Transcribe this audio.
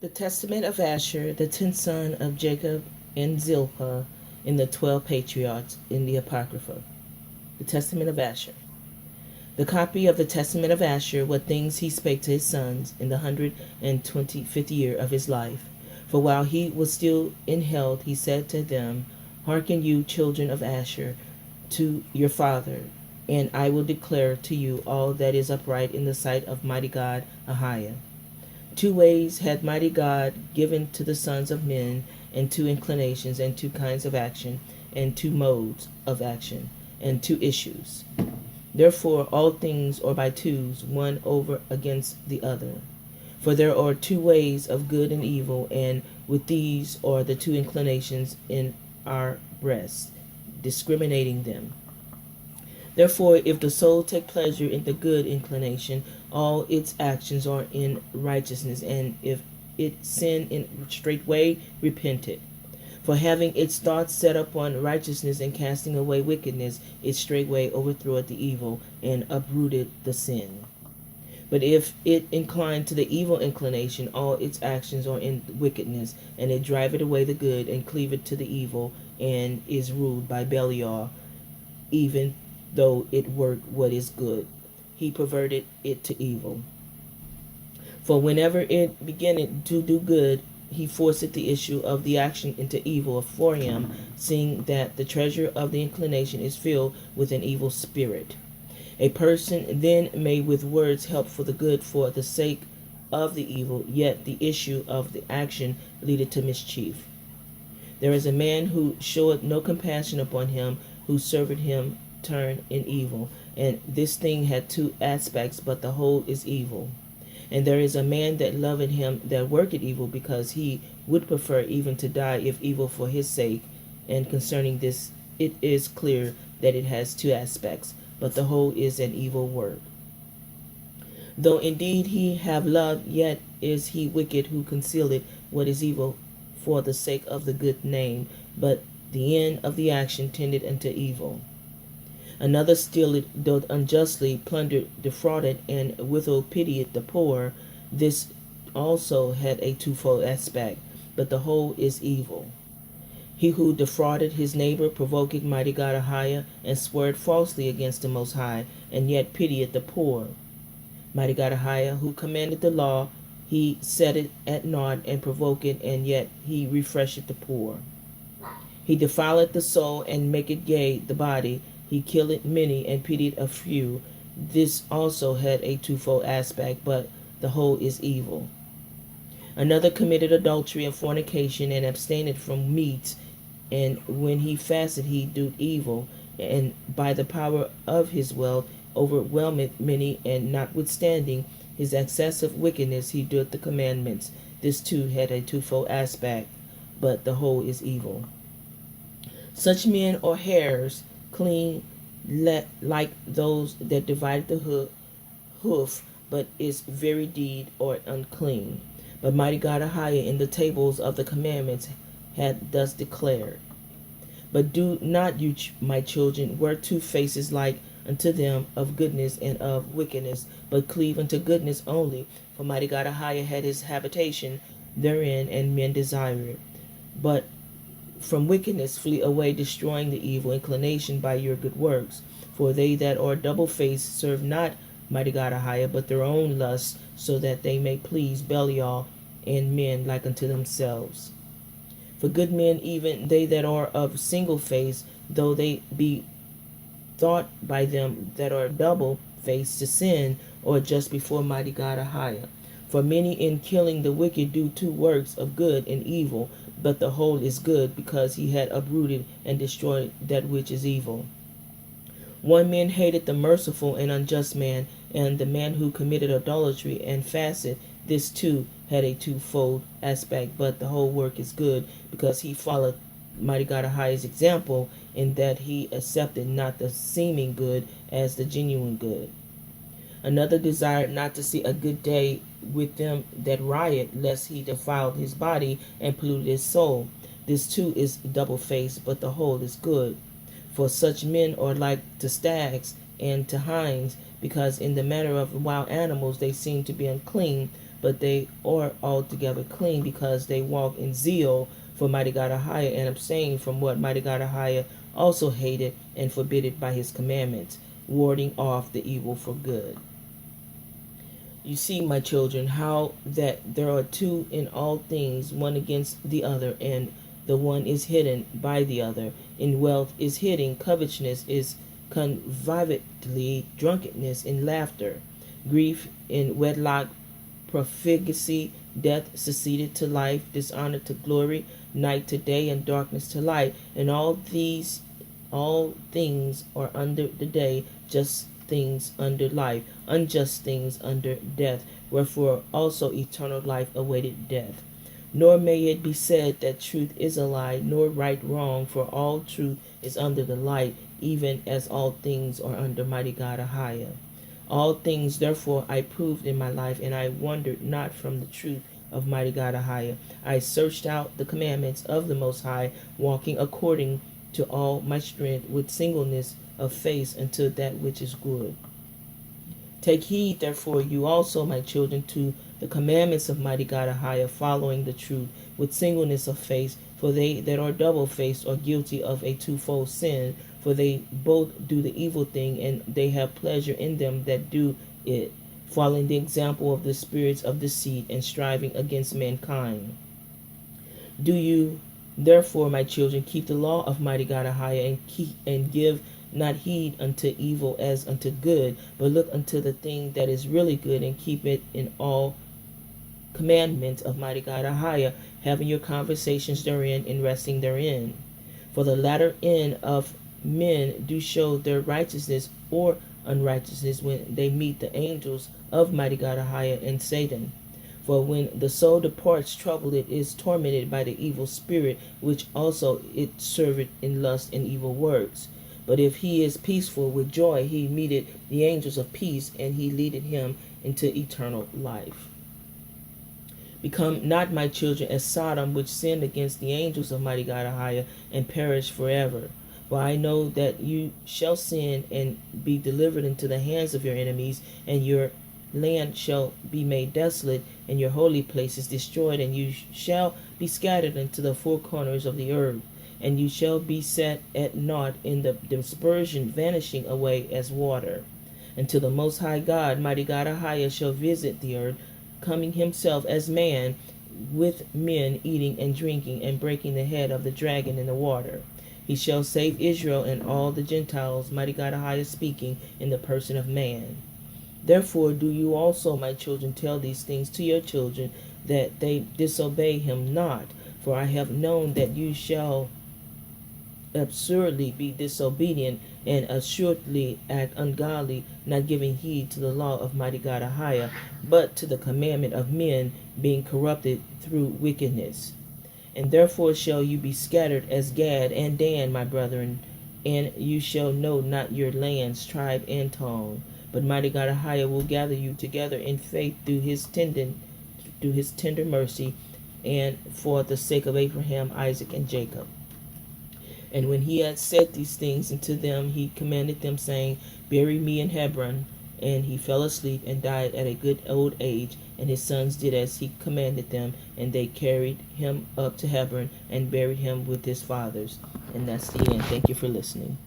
The Testament of Asher, the 10th son of Jacob, and Zilpah, in the 12 Patriarchs in the Apocrypha. The Testament of Asher. The copy of the Testament of Asher, what things he spake to his sons in the 125th year of his life. For while he was still in health, he said to them, Hearken you, children of Asher, to your father, and I will declare to you all that is upright in the sight of mighty God Ahiah. 2 ways had mighty God given to the sons of men, and 2 inclinations, and 2 kinds of action, and 2 modes of action, and 2 issues. Therefore all things are by twos, one over against the other. For there are 2 ways of good and evil, and with these are the 2 inclinations in our breasts, discriminating them. Therefore, if the soul take pleasure in the good inclination, all its actions are in righteousness, and if it sin in straightway, repent it. For having its thoughts set upon righteousness and casting away wickedness, it straightway overthroweth the evil, and uprooted the sin. But if it incline to the evil inclination, all its actions are in wickedness, and it driveth away the good, and cleaveth to the evil, and is ruled by Belial, even though it work what is good, he perverted it to evil. For whenever it beginneth to do good, he forceth the issue of the action into evil for him, seeing that the treasure of the inclination is filled with an evil spirit. A person then may with words help for the good for the sake of the evil, yet the issue of the action leadeth to mischief. There is a man who showeth no compassion upon him who serveth him turn in evil, and this thing had 2 aspects, but the whole is evil. And there is a man that loveth him that worketh evil, because he would prefer even to die if evil for his sake. And concerning this it is clear that it has 2 aspects, but the whole is an evil work. Though indeed he have loved, yet is he wicked who concealeth what is evil for the sake of the good name, but the end of the action tended unto evil. Another stealeth, doth unjustly, plundered, defrauded, and withal pitieth the poor. This also had a twofold aspect, but the whole is evil. He who defrauded his neighbor provoked mighty God Ahiah, and sweared falsely against the Most High, and yet pitieth the poor. Mighty God Ahiah, who commanded the law, he set it at naught, and provoked, and yet he refresheth the poor. He defileth the soul, and maketh gay the body. He killeth many, and pitied a few. This also had a twofold aspect, but the whole is evil. Another committed adultery and fornication, and abstained from meats, and when he fasted he did evil, and by the power of his wealth overwhelmed many, and notwithstanding his excessive wickedness he doeth the commandments. This too had a twofold aspect, but the whole is evil. Such men are hares, clean like those that divide the hoof, but its very deed are unclean. But mighty God Ahiah in the tables of the commandments had thus declared, But do not you, my children, wear 2 faces like unto them of goodness and of wickedness, but cleave unto goodness only. For mighty God Ahiah had his habitation therein, and men desire it. But from wickedness flee away, destroying the evil inclination by your good works. For they that are double-faced serve not mighty God Ahiah, but their own lusts, so that they may please Belial and men like unto themselves. For good men, even they that are of single face, though they be thought by them that are double-faced to sin, or just before mighty God Ahiah. For many in killing the wicked do 2 works of good and evil, but the whole is good, because he had uprooted and destroyed that which is evil. One man hated the merciful and unjust man, and the man who committed adultery and fasted. This too had a twofold aspect, but the whole work is good, because he followed mighty God Ahiah's example, in that he accepted not the seeming good as the genuine good. Another desired not to see a good day with them that riot, lest he defiled his body and polluted his soul. This too is double-faced, but the whole is good. For such men are like to stags and to hinds, because in the manner of wild animals they seem to be unclean, but they are altogether clean, because they walk in zeal for mighty God Ahia, and abstain from what mighty God Ahia also hated and forbidden by his commandments, warding off the evil for good. You see, my children, how that there are two in all things, one against the other, and the one is hidden by the other. In wealth is hidden covetousness, is conviviality, drunkenness, in laughter, grief in wedlock, profligacy, death succeeded to life, dishonor to glory, night to day, and darkness to light. And all things are under the day, just things under life, unjust things under death, wherefore also eternal life awaited death. Nor may it be said that truth is a lie, nor right wrong, for all truth is under the light, even as all things are under mighty God Ahia. All things therefore I proved in my life, and I wandered not from the truth of mighty God Ahia. I searched out the commandments of the Most High, walking according to all my strength, with singleness of face, unto that which is good. Take heed, therefore, you also, my children, to the commandments of mighty God Ahia, following the truth, with singleness of face, for they that are double-faced are guilty of a twofold sin, for they both do the evil thing, and they have pleasure in them that do it, following the example of the spirits of deceit, and striving against mankind. Do you, therefore, my children, keep the law of mighty God Ahia, and give not heed unto evil as unto good, but look unto the thing that is really good, and keep it in all commandments of mighty God Ahia, having your conversations therein, and resting therein. For the latter end of men do show their righteousness or unrighteousness when they meet the angels of mighty God Ahia and Satan. For when the soul departs troubled, it is tormented by the evil spirit, which also it serveth in lust and evil works. But if he is peaceful, with joy he meeteth the angels of peace, and he leadeth him into eternal life. Become not, my children, as Sodom, which sinned against the angels of mighty God Ahia, and perished forever. For I know that you shall sin, and be delivered into the hands of your enemies, and your land shall be made desolate, and your holy places destroyed, and you shall be scattered into the four corners of the earth. And you shall be set at naught in the dispersion, vanishing away as water. Until the Most High God, mighty God Ahia, shall visit the earth, coming himself as man, with men eating and drinking, and breaking the head of the dragon in the water. He shall save Israel and all the Gentiles, mighty God Ahia speaking, in the person of man. Therefore do you also, my children, tell these things to your children, that they disobey him not. For I have known that you shall absurdly be disobedient, and assuredly act ungodly, not giving heed to the law of mighty God Ahia, but to the commandment of men, being corrupted through wickedness. And therefore shall you be scattered as Gad and Dan, my brethren, and you shall know not your lands, tribe, and tongue. But mighty God Ahia will gather you together in faith through his tender mercy, and for the sake of Abraham, Isaac, and Jacob. And when he had said these things unto them, he commanded them, saying, Bury me in Hebron. And he fell asleep and died at a good old age. And his sons did as he commanded them, and they carried him up to Hebron and buried him with his fathers. And that's the end. Thank you for listening.